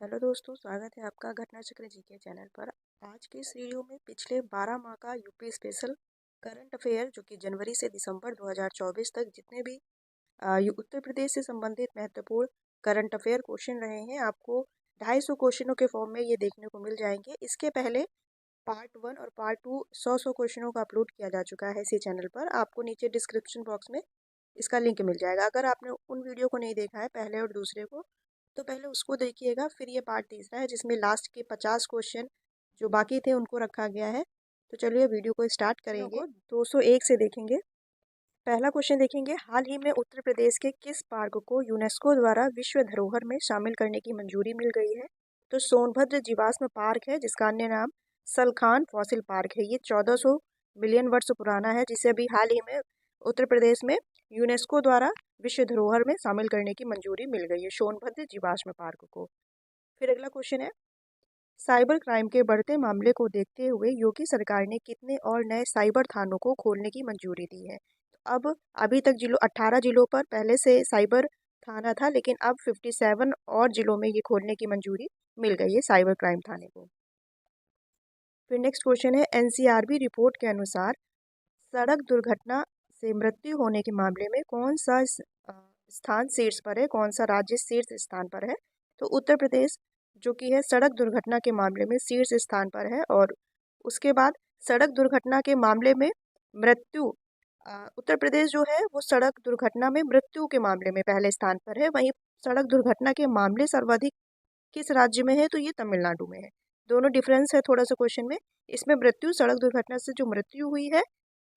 Hello दोस्तों, स्वागत है आपका घटना चक्र जीके चैनल पर। आज के इस वीडियो में पिछले 12 माह का यूपी स्पेशल करंट अफेयर जो कि जनवरी से दिसंबर 2024 तक जितने भी उत्तर प्रदेश से संबंधित महत्वपूर्ण करंट अफेयर क्वेश्चन रहे हैं, आपको 250 क्वेश्चनों के फॉर्म में ये देखने को मिल जाएंगे। इसके पहले पार्ट 1 और पार्ट 2 100 क्वेश्चनों का अपलोड किया जा चुका है इसी चैनल पर। आपको नीचे डिस्क्रिप्शन बॉक्स में इसका लिंक मिल जाएगा। अगर आपने उन वीडियो को नहीं देखा है, पहले और दूसरे को, तो पहले उसको देखिएगा। फिर ये पार्ट तीसरा है जिसमें लास्ट के 50 क्वेश्चन जो बाकी थे उनको रखा गया है। तो चलिए वीडियो को स्टार्ट करेंगे। 201 से देखेंगे। पहला क्वेश्चन देखेंगे, हाल ही में उत्तर प्रदेश के किस पार्क को यूनेस्को द्वारा विश्व धरोहर में शामिल करने की मंजूरी मिल गई है? तो सोनभद्र जीवाश्म पार्क है, जिसका अन्य नाम सलखान फॉसिल पार्क है। ये 1400 मिलियन वर्ष पुराना है, जिसे अभी हाल ही में उत्तर प्रदेश में यूनेस्को द्वारा विश्व धरोहर में शामिल करने की मंजूरी मिल गई है सोनभद्र जीवाश्म पार्क को। फिर अगला क्वेश्चन है, साइबर क्राइम के बढ़ते मामले को देखते हुए योगी सरकार ने कितने और नए साइबर थानों को खोलने की मंजूरी दी है? तो अब अभी तक 18 जिलों पर पहले से साइबर थाना था, लेकिन अब 57 और जिलों में ये खोलने की मंजूरी मिल गई है साइबर क्राइम थाने को। फिर नेक्स्ट क्वेश्चन है, एनसीआरबी रिपोर्ट के अनुसार सड़क दुर्घटना से मृत्यु होने के मामले में कौन सा स्थान शीर्ष पर है, कौन सा राज्य शीर्ष स्थान पर है? तो उत्तर प्रदेश जो कि है सड़क दुर्घटना के मामले में शीर्ष स्थान पर है। और उसके बाद सड़क दुर्घटना के मामले में मृत्यु, उत्तर प्रदेश जो है वो सड़क दुर्घटना में मृत्यु के मामले में पहले स्थान पर है। वहीं सड़क दुर्घटना के मामले सर्वाधिक किस राज्य में है? तो ये तमिलनाडु में है। दोनों डिफरेंस है थोड़ा सा क्वेश्चन में। इसमें मृत्यु, सड़क दुर्घटना से जो मृत्यु हुई है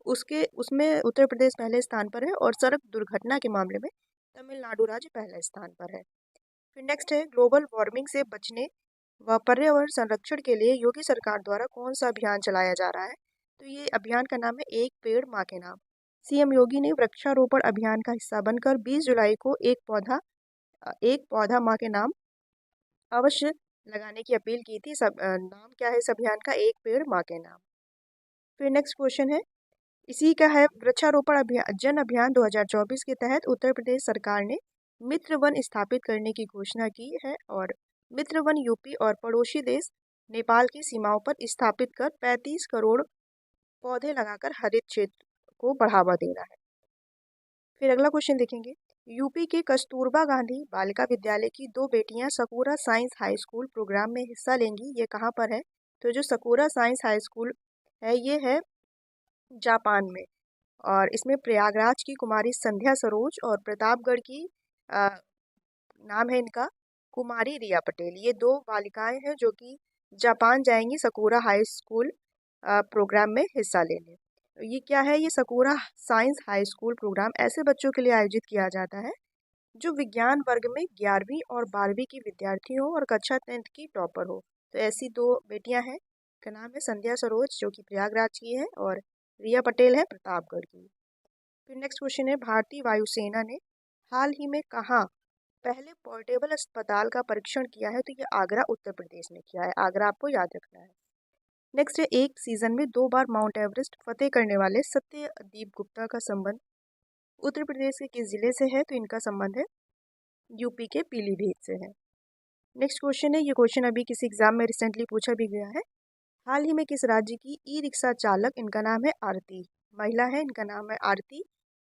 उसके उसमें उत्तर प्रदेश पहले स्थान पर है, और सड़क दुर्घटना के मामले में तमिलनाडु राज्य पहले स्थान पर है। फिर नेक्स्ट है, ग्लोबल वार्मिंग से बचने व पर्यावरण संरक्षण के लिए योगी सरकार द्वारा कौन सा अभियान चलाया जा रहा है? तो ये अभियान का नाम है एक पेड़ माँ के नाम। सीएम योगी ने वृक्षारोपण अभियान का हिस्सा बनकर 20 जुलाई को एक पौधा माँ के नाम अवश्य लगाने की अपील की थी। नाम क्या है इस अभियान का? एक पेड़ माँ के नाम। फिर नेक्स्ट क्वेश्चन है, इसी का है, वृक्षारोपण अभियान जन अभियान 2024 के तहत उत्तर प्रदेश सरकार ने मित्र वन स्थापित करने की घोषणा की है। और मित्र वन यूपी और पड़ोसी देश नेपाल की सीमाओं पर स्थापित कर 35 करोड़ पौधे लगाकर हरित क्षेत्र को बढ़ावा दे रहा है। फिर अगला क्वेश्चन देखेंगे, यूपी के कस्तूरबा गांधी बालिका विद्यालय की 2 बेटियां सकूरा साइंस हाई स्कूल प्रोग्राम में हिस्सा लेंगी। ये कहाँ पर है? तो जो सकूरा साइंस हाई स्कूल है ये है जापान में। और इसमें प्रयागराज की कुमारी संध्या सरोज और प्रतापगढ़ की नाम है इनका कुमारी रिया पटेल। ये 2 बालिकाएं हैं जो कि जापान जाएंगी सकूरा हाई स्कूल प्रोग्राम में हिस्सा लेने। ये क्या है? ये सकूरा साइंस हाई स्कूल प्रोग्राम ऐसे बच्चों के लिए आयोजित किया जाता है जो विज्ञान वर्ग में 11वीं और 12वीं की विद्यार्थी हो और कक्षा 10th की टॉपर हो। तो ऐसी 2 बेटियां हैं, का नाम है संध्या सरोज जो कि प्रयागराज की है, और रिया पटेल है प्रतापगढ़ की। फिर नेक्स्ट क्वेश्चन है, भारतीय वायुसेना ने हाल ही में कहाँ पहले पोर्टेबल अस्पताल का परीक्षण किया है? तो ये आगरा उत्तर प्रदेश में किया है। आगरा आपको याद रखना है। नेक्स्ट है, एक सीजन में 2 बार माउंट एवरेस्ट फतेह करने वाले सत्यदीप गुप्ता का संबंध उत्तर प्रदेश के किस जिले से है? तो इनका संबंध है यूपी के पीलीभीत से है। नेक्स्ट क्वेश्चन है, ये क्वेश्चन अभी किसी एग्जाम में रिसेंटली पूछा भी गया है। हाल ही में किस राज्य की ई रिक्शा चालक, इनका नाम है आरती, महिला है, इनका नाम है आरती,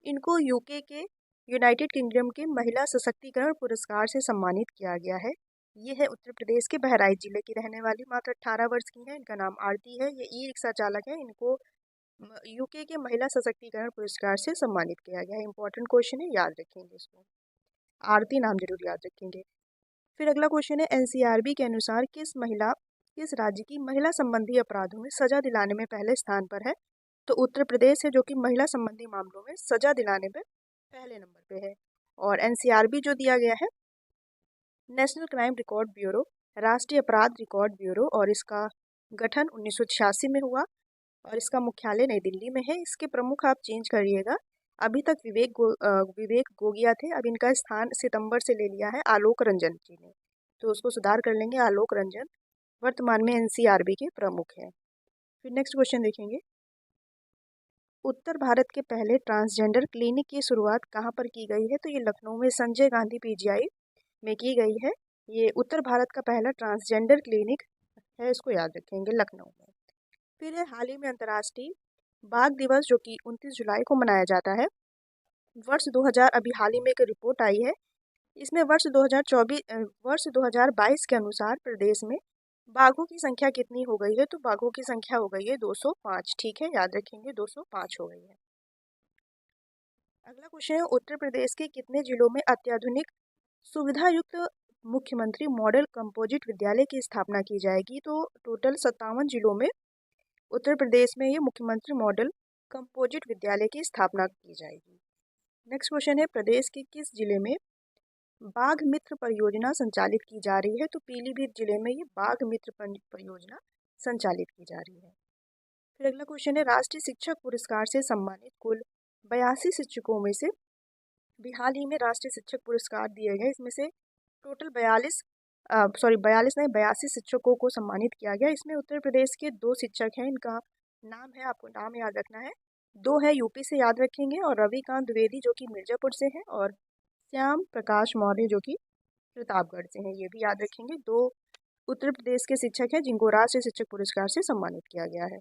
इनको यूके के यूनाइटेड किंगडम के महिला सशक्तिकरण पुरस्कार से सम्मानित किया गया है। ये है उत्तर प्रदेश के बहराइच जिले की रहने वाली, मात्र 18 वर्ष की है, इनका नाम आरती है। ये ई रिक्शा चालक है, इनको यूके के महिला सशक्तिकरण पुरस्कार से सम्मानित किया गया है। इंपॉर्टेंट क्वेश्चन है, याद रखेंगे इसको, आरती नाम जरूर याद रखेंगे। फिर अगला क्वेश्चन है, एनसीआरबी के अनुसार किस राज्य की महिला संबंधी अपराधों में सजा दिलाने में पहले स्थान पर है? तो उत्तर प्रदेश है जो कि महिला संबंधी मामलों में सजा दिलाने में पहले नंबर पे है। और एनसीआरबी जो दिया गया है नेशनल क्राइम रिकॉर्ड ब्यूरो, राष्ट्रीय अपराध रिकॉर्ड ब्यूरो, और इसका गठन 1986 में हुआ और इसका मुख्यालय नई दिल्ली में है। इसके प्रमुख आप चेंज करिएगा। अभी तक विवेक गोगिया थे, अब इनका स्थान सितंबर से ले लिया है आलोक रंजन जी ने, तो उसको सुधार कर लेंगे। आलोक रंजन वर्तमान में एनसीआरबी के प्रमुख हैं। फिर नेक्स्ट क्वेश्चन देखेंगे, उत्तर भारत के पहले ट्रांसजेंडर क्लिनिक की शुरुआत कहाँ पर की गई है? तो ये लखनऊ में संजय गांधी पीजीआई में की गई है। ये उत्तर भारत का पहला ट्रांसजेंडर क्लिनिक है, इसको याद रखेंगे, लखनऊ में। फिर है हाल ही में अंतर्राष्ट्रीय बाघ दिवस, जो कि 29 जुलाई को मनाया जाता है। वर्ष 2000 अभी हाल ही में एक रिपोर्ट आई है, इसमें वर्ष 2022 के अनुसार प्रदेश में बाघों की संख्या कितनी हो गई है, तो बाघों की संख्या हो गई है 205। ठीक है, याद रखेंगे 205 हो गई है। अगला क्वेश्चन है, उत्तर प्रदेश के कितने जिलों में अत्याधुनिक सुविधा युक्त मुख्यमंत्री मॉडल कंपोजिट विद्यालय की स्थापना की जाएगी, तो टोटल 57 जिलों में उत्तर प्रदेश में ये मुख्यमंत्री मॉडल कंपोजिट विद्यालय की स्थापना की जाएगी। नेक्स्ट क्वेश्चन है, प्रदेश के किस जिले में बाघ मित्र परियोजना संचालित की जा रही है, तो पीलीभीत जिले में ये बाघ मित्र परियोजना संचालित की जा रही है। फिर अगला क्वेश्चन है, राष्ट्रीय शिक्षक पुरस्कार से सम्मानित कुल 82 शिक्षकों में से भी हाल ही में राष्ट्रीय शिक्षक पुरस्कार दिए गए, इसमें से टोटल 82 शिक्षकों को सम्मानित किया गया। इसमें उत्तर प्रदेश के 2 शिक्षक हैं, इनका नाम है, आपको नाम याद रखना है। 2 है यूपी से, याद रखेंगे, और रविकांत द्विवेदी जो कि मिर्जापुर से हैं, और श्याम प्रकाश मौर्य जो कि प्रतापगढ़ से हैं, ये भी याद रखेंगे। 2 उत्तर प्रदेश के शिक्षक हैं जिनको राष्ट्रीय शिक्षक पुरस्कार से सम्मानित किया गया है।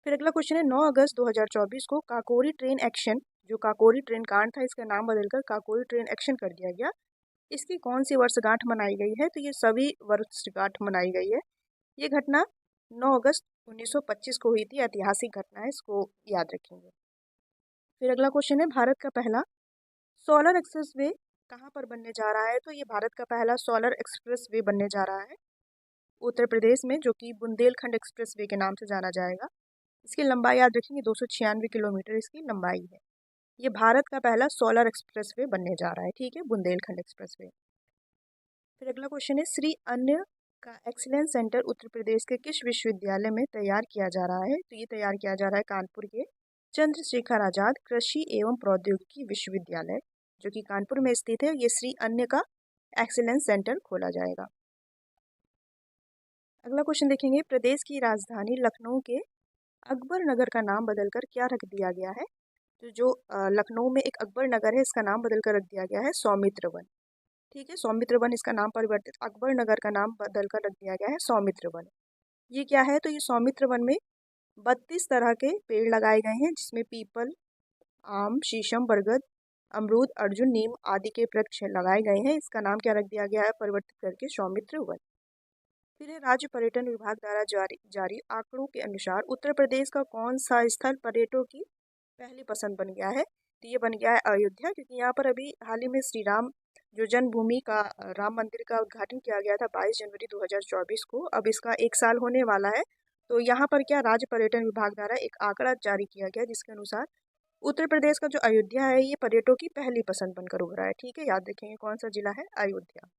फिर अगला क्वेश्चन है, 9 अगस्त 2024 को काकोरी ट्रेन एक्शन, जो काकोरी ट्रेन कांड था, इसका नाम बदलकर काकोरी ट्रेन एक्शन कर दिया गया। इसकी कौन सी वर्षगांठ मनाई गई है, तो ये सभी वर्षगांठ मनाई गई है। ये घटना 9 अगस्त 1925 को हुई थी, ऐतिहासिक घटना है, इसको याद रखेंगे। फिर अगला क्वेश्चन है, भारत का पहला सोलर एक्सप्रेस वे कहाँ पर बनने जा रहा है, तो ये भारत का पहला सोलर एक्सप्रेस वे बनने जा रहा है उत्तर प्रदेश में, जो कि बुंदेलखंड एक्सप्रेस वे के नाम से जाना जाएगा। इसकी लंबाई याद रखेंगे, 296 किलोमीटर इसकी लंबाई है। ये भारत का पहला सोलर एक्सप्रेस वे बनने जा रहा है, ठीक है, बुंदेलखंड एक्सप्रेस वे। फिर अगला क्वेश्चन है, श्री अन्य का एक्सीलेंस सेंटर उत्तर प्रदेश के किस विश्वविद्यालय में तैयार किया जा रहा है, तो ये तैयार किया जा रहा है कानपुर के चंद्रशेखर आजाद कृषि एवं प्रौद्योगिकी विश्वविद्यालय, जो कि कानपुर में स्थित है। ये श्री अन्य का एक्सीलेंस सेंटर खोला जाएगा। अगला क्वेश्चन देखेंगे, प्रदेश की राजधानी लखनऊ के अकबर नगर का नाम बदलकर क्या रख दिया गया है, तो जो लखनऊ में एक अकबर नगर है, इसका नाम बदलकर रख दिया गया है सौमित्र वन। ठीक है, सौमित्र वन इसका नाम परिवर्तित, अकबर नगर का नाम बदलकर रख दिया गया है सौमित्र वन। ये क्या है, तो ये सौमित्र वन में 32 तरह के पेड़ लगाए गए हैं, जिसमें पीपल, आम, शीशम, बरगद, अमरूद, अर्जुन, नीम आदि के वृक्ष लगाए गए हैं। इसका नाम क्या रख दिया गया है, परिवर्तित करके सौमित्र वन। फिर है, राज्य पर्यटन विभाग द्वारा जारी आंकड़ों के अनुसार उत्तर प्रदेश का कौन सा स्थल पर्यटकों की पहली पसंद बन गया है, तो ये बन गया है अयोध्या, क्योंकि यहाँ पर अभी हाल ही में श्री राम जो जन्मभूमि का राम मंदिर का उद्घाटन किया गया था 22 जनवरी 2024 को। अब इसका 1 साल होने वाला है, तो यहाँ पर क्या राज्य पर्यटन विभाग द्वारा एक आंकड़ा जारी किया गया, जिसके अनुसार उत्तर प्रदेश का जो अयोध्या है ये पर्यटकों की पहली पसंद बनकर उभरा है। ठीक है, याद रखेंगे कौन सा जिला है, अयोध्या।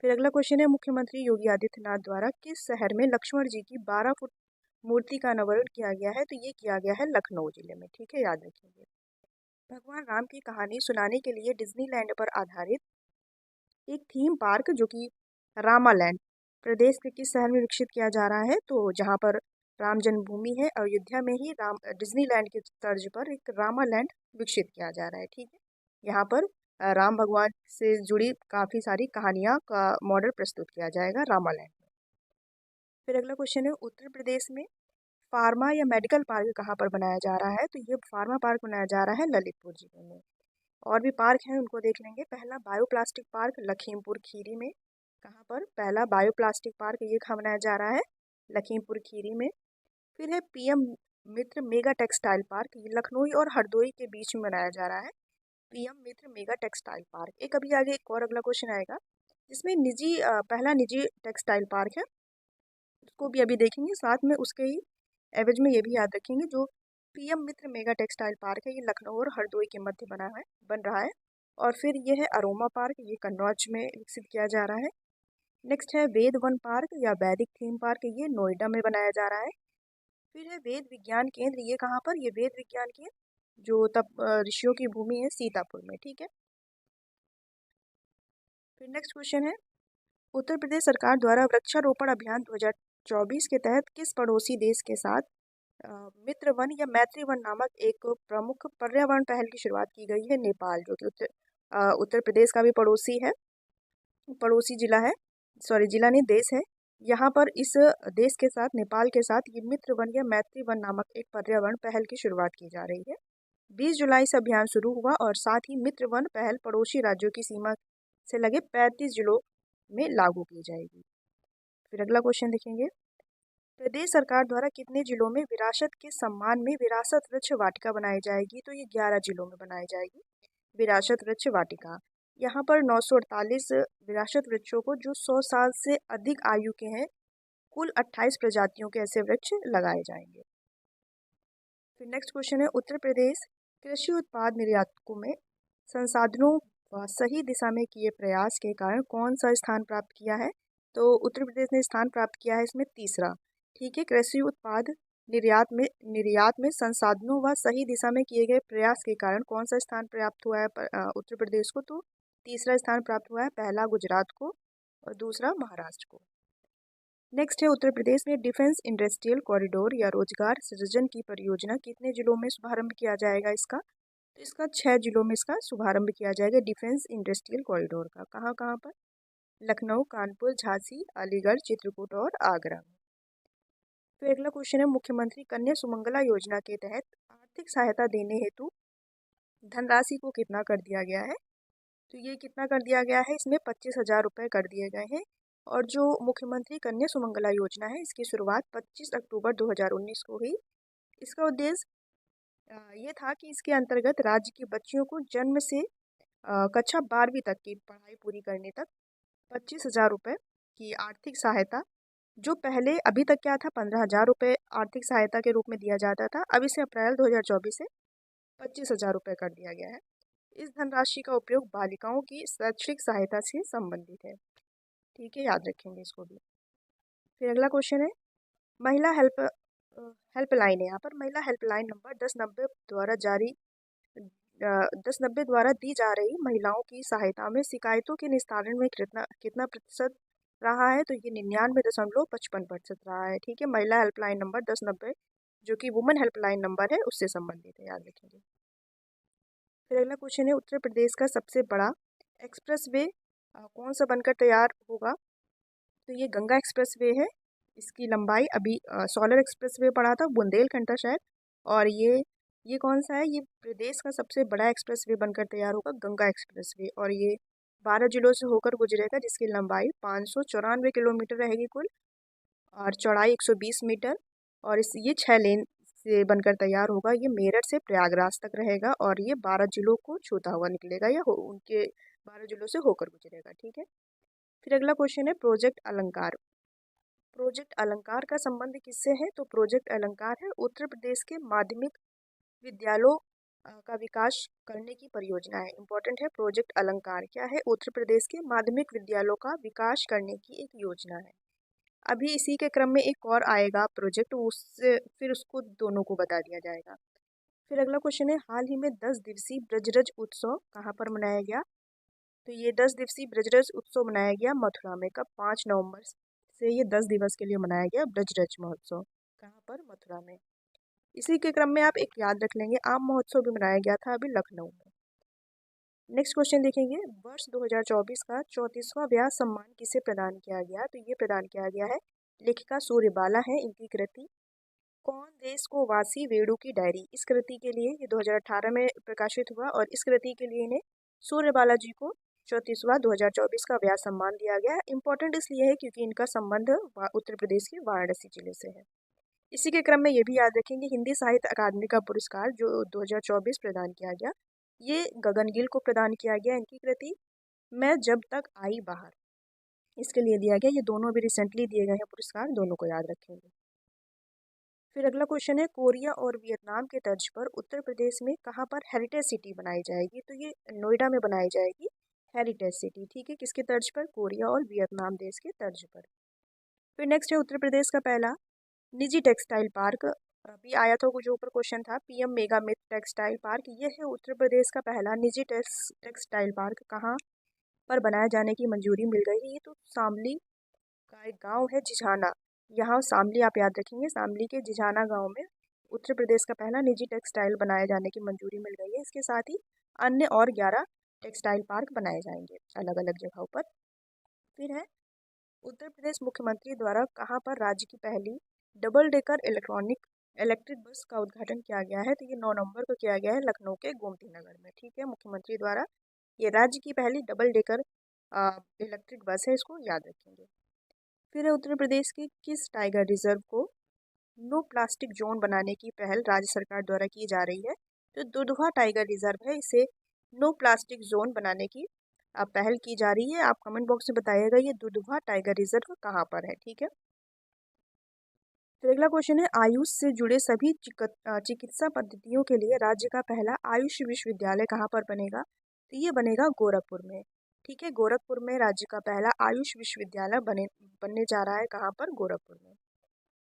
फिर अगला क्वेश्चन है, मुख्यमंत्री योगी आदित्यनाथ द्वारा किस शहर में लक्ष्मण जी की 12 फुट मूर्ति का अनावरण किया गया है, तो ये किया गया है लखनऊ जिले में। ठीक है, याद रखेंगे। भगवान राम की कहानी सुनाने के लिए डिज्नीलैंड पर आधारित एक थीम पार्क, जो कि रामालैंड, प्रदेश के किस शहर में विकसित किया जा रहा है, तो जहाँ पर राम जन्मभूमि है अयोध्या में ही राम डिज्नीलैंड की तर्ज पर एक रामालैंड विकसित किया जा रहा है। ठीक है, यहाँ पर राम भगवान से जुड़ी काफ़ी सारी कहानियाँ का मॉडल प्रस्तुत किया जाएगा रामालैंड में। फिर अगला क्वेश्चन है, उत्तर प्रदेश में फार्मा या मेडिकल पार्क कहाँ पर बनाया जा रहा है, तो ये फार्मा पार्क बनाया जा रहा है ललितपुर जिले में। और भी पार्क हैं, उनको देख लेंगे। पहला बायोप्लास्टिक पार्क लखीमपुर खीरी में, कहाँ पर, पहला बायोप्लास्टिक पार्क ये कहाँ बनाया जा रहा है, लखीमपुर खीरी में। फिर है पीएम मित्र मेगा टेक्सटाइल पार्क, ये लखनऊ और हरदोई के बीच में बनाया जा रहा है, पीएम मित्र मेगा टेक्सटाइल पार्क। एक अभी आगे एक और अगला क्वेश्चन आएगा, जिसमें पहला निजी टेक्सटाइल पार्क है, उसको भी अभी देखेंगे, साथ में उसके ही एवज में ये भी याद रखेंगे, जो पीएम मित्र मेगा टेक्सटाइल पार्क है ये लखनऊ और हरदोई के मध्य बन रहा है। और फिर ये है अरोमा पार्क, ये कन्नौज में विकसित किया जा रहा है। नेक्स्ट है वेद वन पार्क या वैदिक थीम पार्क, ये नोएडा में बनाया जा रहा है। फिर है वेद विज्ञान केंद्र, ये कहाँ पर, ये वेद विज्ञान केंद्र जो तब ऋषियों की भूमि है सीतापुर में। ठीक है, फिर नेक्स्ट क्वेश्चन है, उत्तर प्रदेश सरकार द्वारा वृक्षारोपण अभियान 2024 के तहत किस पड़ोसी देश के साथ मित्र वन या मैत्री वन नामक एक प्रमुख पर्यावरण पहल की शुरुआत की गई है, नेपाल, जो कि उत्तर प्रदेश का भी पड़ोसी है। पड़ोसी जिला है, सॉरी जिला नहीं देश है। यहाँ पर इस देश के साथ, नेपाल के साथ ये मित्र वन या मैत्री वन नामक एक पर्यावरण पहल की शुरुआत की जा रही है। 20 जुलाई से अभियान शुरू हुआ और साथ ही मित्र वन पहल पड़ोसी राज्यों की सीमा से लगे 35 जिलों में लागू की जाएगी। फिर अगला क्वेश्चन देखेंगे, प्रदेश सरकार द्वारा कितने जिलों में विरासत के सम्मान में विरासत वृक्ष वाटिका बनाई जाएगी? तो ये 11 जिलों में बनाई जाएगी विरासत वृक्ष वाटिका। यहाँ पर 948 विरासत वृक्षों को जो 100 साल से अधिक आयु के हैं, कुल 28 प्रजातियों के ऐसे वृक्ष लगाए जाएंगे। फिर नेक्स्ट क्वेश्चन है, उत्तर प्रदेश कृषि उत्पाद निर्यातकों में संसाधनों व सही दिशा में किए प्रयास के कारण कौन सा स्थान प्राप्त किया है? तो उत्तर प्रदेश ने स्थान प्राप्त किया है इसमें तीसरा। ठीक है, कृषि उत्पाद निर्यात में संसाधनों व सही दिशा में किए गए प्रयास के कारण कौन सा स्थान प्राप्त हुआ है उत्तर प्रदेश को? तो तीसरा स्थान प्राप्त हुआ है, पहला गुजरात को और दूसरा महाराष्ट्र को। नेक्स्ट है, उत्तर प्रदेश में डिफेंस इंडस्ट्रियल कॉरिडोर या रोजगार सृजन की परियोजना कितने जिलों में शुभारंभ किया जाएगा इसका? तो इसका 6 जिलों में इसका शुभारंभ किया जाएगा डिफेंस इंडस्ट्रियल कॉरिडोर का। कहाँ कहाँ पर? लखनऊ, कानपुर, झांसी, अलीगढ़, चित्रकूट और आगरा में। फिर अगला क्वेश्चन है, मुख्यमंत्री कन्या सुमंगला योजना के तहत आर्थिक सहायता देने हेतु धनराशि को कितना कर दिया गया है? तो ये कितना कर दिया गया है? इसमें 25,000 रुपये कर दिए गए हैं। और जो मुख्यमंत्री कन्या सुमंगला योजना है, इसकी शुरुआत 25 अक्टूबर 2019 को हुई। इसका उद्देश्य ये था कि इसके अंतर्गत राज्य की बच्चियों को जन्म से कक्षा 12वीं तक की पढ़ाई पूरी करने तक 25,000 रुपये की आर्थिक सहायता, जो पहले अभी तक क्या था, 15,000 रुपये आर्थिक सहायता के रूप में दिया जाता था, अब इसे अप्रैल 2024 से 25,000 रुपये कर दिया गया है। इस धनराशि का उपयोग बालिकाओं की शैक्षिक सहायता से संबंधित है। ठीक है, याद रखेंगे इसको भी। फिर अगला क्वेश्चन है, महिला हेल्पलाइन है। यहाँ पर महिला हेल्पलाइन नंबर 1090 द्वारा जारी 1090 द्वारा दी जा रही महिलाओं की सहायता में शिकायतों के निस्तारण में कितना कितना प्रतिशत रहा है? तो ये 99.55% रहा है। ठीक है, महिला हेल्पलाइन नंबर 1090 जो कि वुमेन हेल्पलाइन नंबर है उससे संबंधित है, याद रखेंगे। फिर अगला क्वेश्चन है, उत्तर प्रदेश का सबसे बड़ा एक्सप्रेसवे कौन सा बनकर तैयार होगा? तो ये गंगा एक्सप्रेसवे है। इसकी लंबाई अभी सोलर एक्सप्रेसवे पड़ा था, बुंदेलखंड था शायद। और ये कौन सा है? ये प्रदेश का सबसे बड़ा एक्सप्रेसवे बनकर तैयार होगा, गंगा एक्सप्रेसवे। और ये 12 जिलों से होकर गुजरेगा, जिसकी लंबाई 594 किलोमीटर रहेगी कुल और चौड़ाई 120 मीटर। और ये 6 लेन से बनकर तैयार होगा। ये मेरठ से प्रयागराज तक रहेगा और ये 12 जिलों को छूता हुआ निकलेगा या उनके 12 जिलों से होकर गुजरेगा। ठीक है, फिर अगला क्वेश्चन है, प्रोजेक्ट अलंकार। प्रोजेक्ट अलंकार का संबंध किससे है? तो प्रोजेक्ट अलंकार है उत्तर प्रदेश के माध्यमिक विद्यालयों का विकास करने की परियोजना है। इंपॉर्टेंट है, प्रोजेक्ट अलंकार क्या है? उत्तर प्रदेश के माध्यमिक विद्यालयों का विकास करने की एक योजना है। अभी इसी के क्रम में एक और आएगा प्रोजेक्ट, उससे फिर उसको दोनों को बता दिया जाएगा। फिर अगला क्वेश्चन है, हाल ही में 10 दिवसीय ब्रजरज उत्सव कहाँ पर मनाया गया? तो ये 10 दिवसीय ब्रजरज उत्सव मनाया गया मथुरा में। कब? 5 नवंबर से ये 10 दिवस के लिए मनाया गया ब्रजरज महोत्सव। कहाँ पर? मथुरा में। इसी के क्रम में आप एक याद रख लेंगे, आम महोत्सव भी मनाया गया था अभी लखनऊ में। नेक्स्ट क्वेश्चन देखेंगे, वर्ष 2024 का 34वां व्यास सम्मान किसे प्रदान किया गया? तो ये प्रदान किया गया है लेखिका सूर्यबाला है, इनकी कृति कौन देश को वासी वेणु की डायरी। इस कृति के लिए ये 2018 में प्रकाशित हुआ और इस कृति के लिए इन्हें सूर्यबाला जी को 34वां 2024 का व्यास सम्मान दिया गया। इंपॉर्टेंट इसलिए है क्योंकि इनका संबंध उत्तर प्रदेश के वाराणसी जिले से है। इसी के क्रम में ये भी याद रखेंगे, हिंदी साहित्य अकादमी का पुरस्कार जो 2024 प्रदान किया गया, ये गगन गिल को प्रदान किया गया। इनकी कृति मैं जब तक आई बाहर, इसके लिए दिया गया। ये दोनों भी रिसेंटली दिए गए हैं पुरस्कार, दोनों को याद रखेंगे। फिर अगला क्वेश्चन है, कोरिया और वियतनाम के तर्ज पर उत्तर प्रदेश में कहाँ पर हेरिटेज सिटी बनाई जाएगी? तो ये नोएडा में बनाई जाएगी हेरिटेज सिटी। ठीक है, किसके तर्ज पर? कोरिया और वियतनाम देश के तर्ज पर। फिर नेक्स्ट है, उत्तर प्रदेश का पहला निजी टेक्सटाइल पार्क। अभी आया था जो ऊपर क्वेश्चन था, PM mega myth textile park. ये है उत्तर प्रदेश का पहला निजी टेक्सटाइल पार्क। कहाँ पर बनाए जाने की मंजूरी मिल गई है? ये तो शामली का एक गांव है झिझाना, यहाँ शामली आप याद रखेंगे, शामली के झिझाना गांव में उत्तर प्रदेश का पहला निजी टेक्सटाइल बनाए जाने की मंजूरी मिल गई है। इसके साथ ही अन्य और 11 टेक्सटाइल पार्क बनाए जाएंगे अलग अलग जगहों पर। फिर है उत्तर प्रदेश मुख्यमंत्री द्वारा कहाँ पर राज्य की पहली डबल डेकर इलेक्ट्रिक बस का उद्घाटन किया गया है? तो ये 9 नवंबर को किया गया है लखनऊ के गोमती नगर में। ठीक है, मुख्यमंत्री द्वारा ये राज्य की पहली डबल डेकर इलेक्ट्रिक बस है, इसको याद रखेंगे। फिर है उत्तर प्रदेश के किस टाइगर रिजर्व को नो प्लास्टिक जोन बनाने की पहल राज्य सरकार द्वारा की जा रही है? तो दुधवा टाइगर रिजर्व है, इसे नो प्लास्टिक जोन बनाने की पहल की जा रही है। आप कमेंट बॉक्स में बताइएगा ये दुधवा टाइगर रिजर्व कहाँ पर है। ठीक है, फिर अगला क्वेश्चन है आयुष से जुड़े सभी चिकित्सा पद्धतियों के लिए राज्य का पहला आयुष विश्वविद्यालय कहाँ पर बनेगा? तो ये बनेगा गोरखपुर में। ठीक है, गोरखपुर में राज्य का पहला आयुष विश्वविद्यालय बनने जा रहा है, कहाँ पर? गोरखपुर में।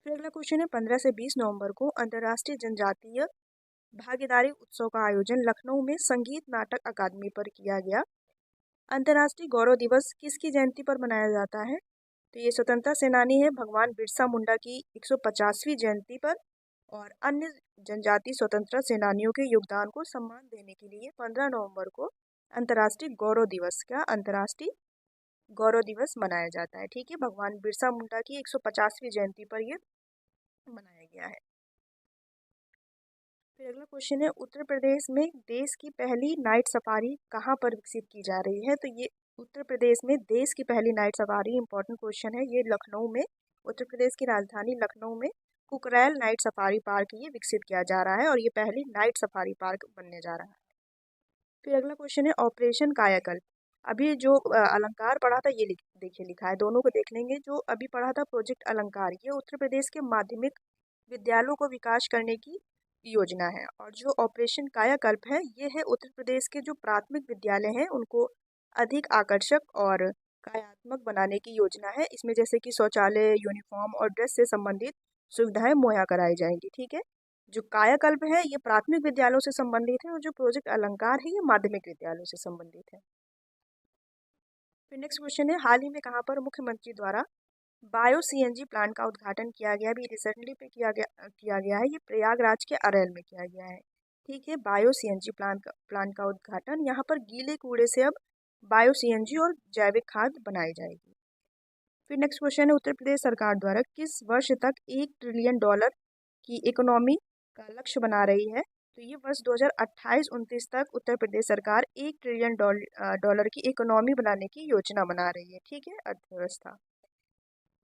फिर अगला क्वेश्चन है 15 से 20 नवंबर को अंतर्राष्ट्रीय जनजातीय भागीदारी उत्सव का आयोजन लखनऊ में संगीत नाटक अकादमी पर किया गया। अंतर्राष्ट्रीय गौरव दिवस किसकी जयंती पर मनाया जाता है? तो ये स्वतंत्रता सेनानी है भगवान बिरसा मुंडा की 150वीं जयंती पर और अन्य जनजातीय स्वतंत्रता सेनानियों के योगदान को सम्मान देने के लिए 15 नवंबर को अंतर्राष्ट्रीय गौरव दिवस मनाया जाता है। ठीक है, भगवान बिरसा मुंडा की 150वीं जयंती पर यह मनाया गया है। फिर अगला क्वेश्चन है उत्तर प्रदेश में देश की पहली नाइट सफारी कहाँ पर विकसित की जा रही है? तो ये उत्तर प्रदेश में देश की पहली नाइट सफारी इंपॉर्टेंट क्वेश्चन है, ये लखनऊ में, उत्तर प्रदेश की राजधानी लखनऊ में कुकरैल नाइट सफारी पार्क ये विकसित किया जा रहा है और ये पहली नाइट सफारी पार्क बनने जा रहा है। फिर अगला क्वेश्चन है ऑपरेशन कायाकल्प। अभी जो अलंकार पढ़ा था ये देखिए लिखा है, दोनों को देख लेंगे। जो अभी पढ़ा था प्रोजेक्ट अलंकार, ये उत्तर प्रदेश के माध्यमिक विद्यालयों को विकास करने की योजना है और जो ऑपरेशन कायाकल्प है ये है उत्तर प्रदेश के जो प्राथमिक विद्यालय हैं उनको अधिक आकर्षक और कार्यात्मक बनाने की योजना है। इसमें जैसे कि शौचालय, यूनिफॉर्म और ड्रेस से संबंधित सुविधाएं मुहैया कराई जाएंगी। ठीक है, जो कायाकल्प है ये प्राथमिक विद्यालयों से संबंधित है और जो प्रोजेक्ट अलंकार है ये माध्यमिक विद्यालयों से संबंधित है। फिर नेक्स्ट क्वेश्चन है हाल ही में कहाँ पर मुख्यमंत्री द्वारा बायो सीएनजी प्लांट का उद्घाटन किया गया? अभी रिसेंटली पे किया गया है, ये प्रयागराज के अरैल में किया गया है। ठीक है, बायो सीएनजी प्लांट का उद्घाटन, यहाँ पर गीले कूड़े से अब बायो सीएनजी और जैविक खाद बनाई जाएगी। फिर नेक्स्ट क्वेश्चन है उत्तर प्रदेश सरकार द्वारा किस वर्ष तक $1 ट्रिलियन की इकोनॉमी का लक्ष्य बना रही है? तो ये वर्ष 2028-29 तक उत्तर प्रदेश सरकार $1 ट्रिलियन की इकोनॉमी बनाने की योजना बना रही है। ठीक है, अर्थव्यवस्था।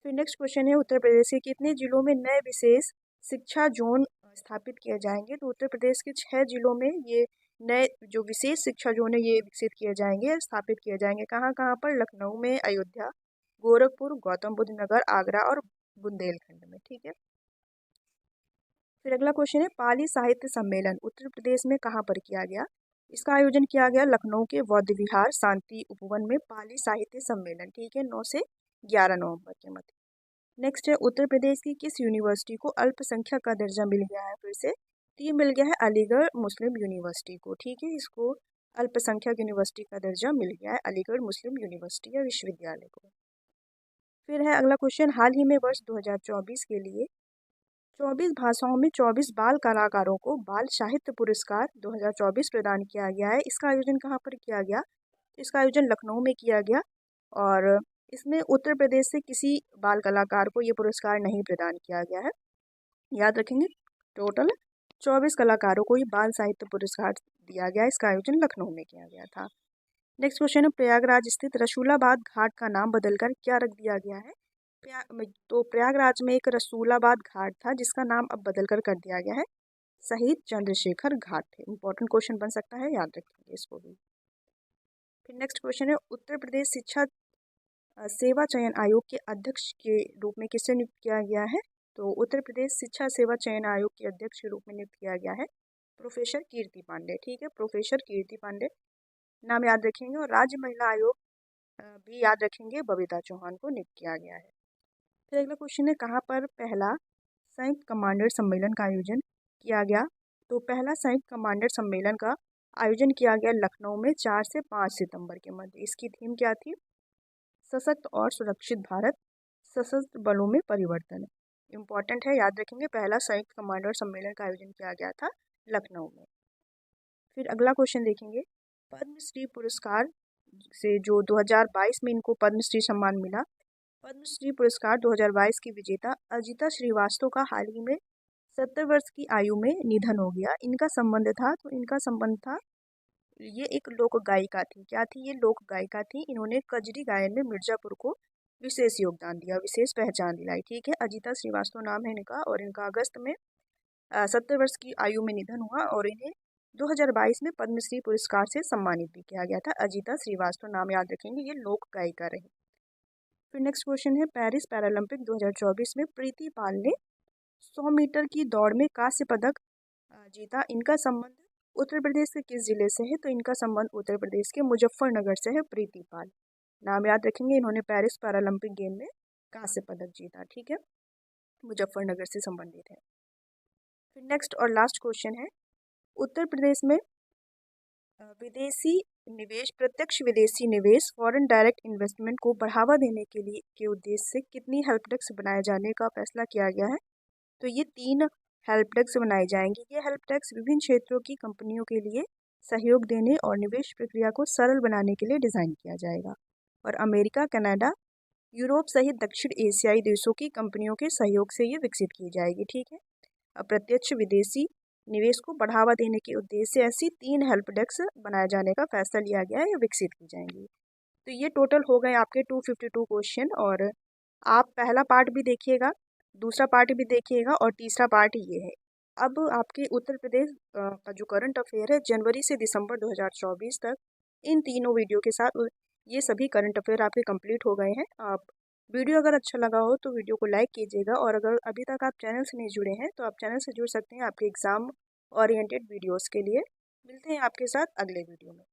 फिर नेक्स्ट क्वेश्चन है उत्तर प्रदेश के कितने जिलों में नए विशेष शिक्षा जोन स्थापित किए जाएंगे? तो उत्तर प्रदेश के 6 जिलों में ये नए जो विशेष शिक्षा जोन है ये विकसित किए जाएंगे, स्थापित किए जाएंगे। कहाँ कहाँ पर? लखनऊ में, अयोध्या, गोरखपुर, गौतम बुद्ध नगर, आगरा और बुंदेलखंड में। ठीक है, फिर अगला क्वेश्चन है पाली साहित्य सम्मेलन उत्तर प्रदेश में कहाँ पर किया गया? इसका आयोजन किया गया लखनऊ के बौद्ध विहार शांति उपवन में पाली साहित्य सम्मेलन। ठीक है, 9 से 11 नवंबर के मध्य। नेक्स्ट है उत्तर प्रदेश की किस यूनिवर्सिटी को अल्पसंख्यक का दर्जा मिल गया है? फिर से तो ये मिल गया है अलीगढ़ मुस्लिम यूनिवर्सिटी को। ठीक है, इसको अल्पसंख्यक यूनिवर्सिटी का दर्जा मिल गया है अलीगढ़ मुस्लिम यूनिवर्सिटी या विश्वविद्यालय को। फिर है अगला क्वेश्चन हाल ही में वर्ष 2024 के लिए 24 भाषाओं में 24 बाल कलाकारों को बाल साहित्य पुरस्कार 2024 प्रदान किया गया है। इसका आयोजन कहाँ पर किया गया? इसका आयोजन लखनऊ में किया गया और इसमें उत्तर प्रदेश से किसी बाल कलाकार को ये पुरस्कार नहीं प्रदान किया गया है। याद रखेंगे, टोटल 24 कलाकारों को ये बाल साहित्य पुरस्कार दिया गया। इसका आयोजन लखनऊ में किया गया था। नेक्स्ट क्वेश्चन है प्रयागराज स्थित रसूलाबाद घाट का नाम बदलकर क्या रख दिया गया है? तो प्रयागराज में एक रसूलाबाद घाट था जिसका नाम अब बदलकर कर दिया गया है शहीद चंद्रशेखर घाट। इंपॉर्टेंट क्वेश्चन बन सकता है, याद रखेंगे इसको भी। फिर नेक्स्ट क्वेश्चन है उत्तर प्रदेश शिक्षा सेवा चयन आयोग के अध्यक्ष के रूप में किसे नियुक्त किया गया है? तो उत्तर प्रदेश शिक्षा सेवा चयन आयोग के अध्यक्ष के रूप में नियुक्त किया गया है प्रोफेसर कीर्ति पांडे। ठीक है, प्रोफेसर कीर्ति पांडे नाम याद रखेंगे और राज्य महिला आयोग भी याद रखेंगे, बबीता चौहान को नियुक्त किया गया है। फिर अगला क्वेश्चन है कहाँ पर पहला संयुक्त कमांडर सम्मेलन का आयोजन किया गया? तो पहला संयुक्त कमांडर सम्मेलन का आयोजन किया गया लखनऊ में 4 से 5 सितंबर के मध्य। इसकी थीम क्या थी? सशक्त और सुरक्षित भारत, सशस्त्र बलों में परिवर्तन। इम्पॉर्टेंट है, याद रखेंगे। पहला संयुक्त कमांडर सम्मेलन का आयोजन किया गया था लखनऊ में। फिर अगला क्वेश्चन देखेंगे पद्मश्री पुरस्कार से जो 2022 में इनको पद्मश्री सम्मान मिला। पद्मश्री पुरस्कार 2022 की विजेता अजिता श्रीवास्तव का हाल ही में 70 वर्ष की आयु में निधन हो गया। इनका संबंध था, ये एक लोक गायिका थी। क्या थी ये? लोक गायिका थी। इन्होंने कजरी गायन में मिर्जापुर को विशेष योगदान दिया, विशेष पहचान दिलाई। ठीक है, अजिता श्रीवास्तव नाम है इनका, और इनका अगस्त में 70 वर्ष की आयु में निधन हुआ और इन्हें 2022 में पद्मश्री पुरस्कार से सम्मानित भी किया गया था। अजिता श्रीवास्तव नाम याद रखेंगे, ये लोक गायिका रही। फिर नेक्स्ट क्वेश्चन है, पेरिस पैरालंपिक 2024 में प्रीति पाल ने 100 मीटर की दौड़ में कांस्य पदक जीता। इनका संबंध उत्तर प्रदेश के किस जिले से है? तो इनका संबंध उत्तर प्रदेश के मुजफ्फरनगर से है। प्रीति पाल नाम याद रखेंगे, इन्होंने पेरिस पैरालंपिक गेम में कांस्य पदक जीता। ठीक है, मुजफ्फरनगर से संबंधित है। फिर नेक्स्ट और लास्ट क्वेश्चन है, उत्तर प्रदेश में प्रत्यक्ष विदेशी निवेश फॉरेन डायरेक्ट इन्वेस्टमेंट को बढ़ावा देने के उद्देश्य से कितनी हेल्प डेस्क बनाए जाने का फैसला किया गया है? तो ये 3 हेल्प डेस्क बनाई जाएंगी। ये हेल्प डेस्क विभिन्न क्षेत्रों की कंपनियों के लिए सहयोग देने और निवेश प्रक्रिया को सरल बनाने के लिए डिज़ाइन किया जाएगा, और अमेरिका, कनाडा, यूरोप सहित दक्षिण एशियाई देशों की कंपनियों के सहयोग से ये विकसित की जाएगी। ठीक है, अप्रत्यक्ष विदेशी निवेश को बढ़ावा देने के उद्देश्य से ऐसी 3 हेल्प डेस्क बनाए जाने का फैसला लिया गया है, या विकसित की जाएंगी। तो ये टोटल हो गए आपके 252 क्वेश्चन, और आप पहला पार्ट भी देखिएगा, दूसरा पार्ट भी देखिएगा, और तीसरा पार्ट ये है। अब आपके उत्तर प्रदेश का जो करंट अफेयर है जनवरी से दिसंबर 2024 तक, इन तीनों वीडियो के साथ ये सभी करंट अफेयर आपके कंप्लीट हो गए हैं। आप वीडियो अगर अच्छा लगा हो तो वीडियो को लाइक कीजिएगा, और अगर अभी तक आप चैनल से नहीं जुड़े हैं तो आप चैनल से जुड़ सकते हैं आपके एग्ज़ाम ओरिएंटेड वीडियोस के लिए। मिलते हैं आपके साथ अगले वीडियो में।